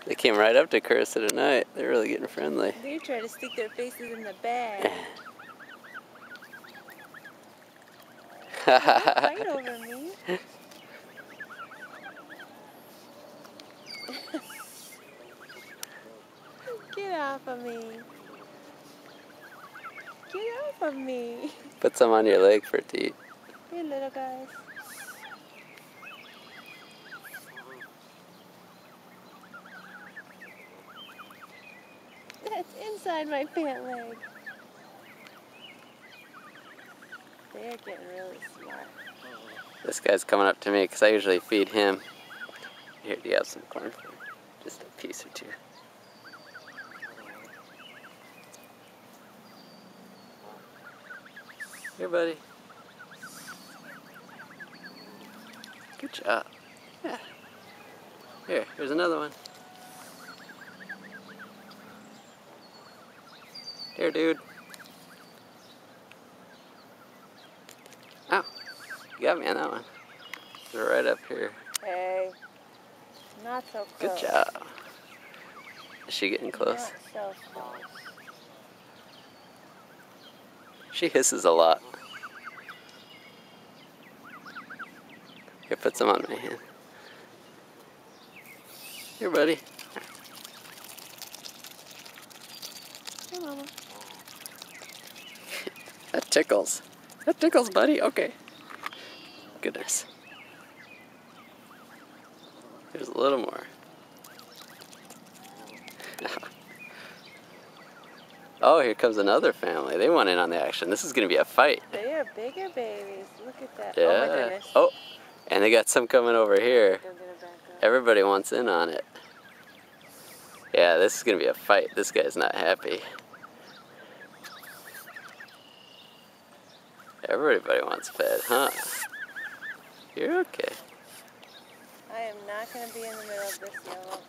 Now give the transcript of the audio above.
They came right up to Carissa tonight. They're really getting friendly. They try to stick their faces in the bag. Don't fight over me. Get off of me. Get off of me. Put some on your leg for it to eat. Hey, little guys. That's inside my pant leg. They're getting really smart. This guy's coming up to me because I usually feed him. Here, do you have some corn for me? Just a piece or two. Here, buddy. Good job. Yeah. Here's another one. Here, dude. Oh, you got me on that one. They're right up here. Hey, not so close. Good job. Is she getting close? Not so close. She hisses a lot. Here, put some on my hand. Here, buddy. Hey, Mama. That tickles. That tickles, buddy. Okay. Goodness. There's a little more. Oh, here comes another family. They want in on the action. This is going to be a fight. They are bigger babies. Look at that. Yeah. Oh, my goodness. Oh, and they got some coming over here. Don't get it back up. Everybody wants in on it. Yeah, this is going to be a fight. This guy's not happy. Everybody wants fed, huh? You're okay. I am not going to be in the middle of this yellow.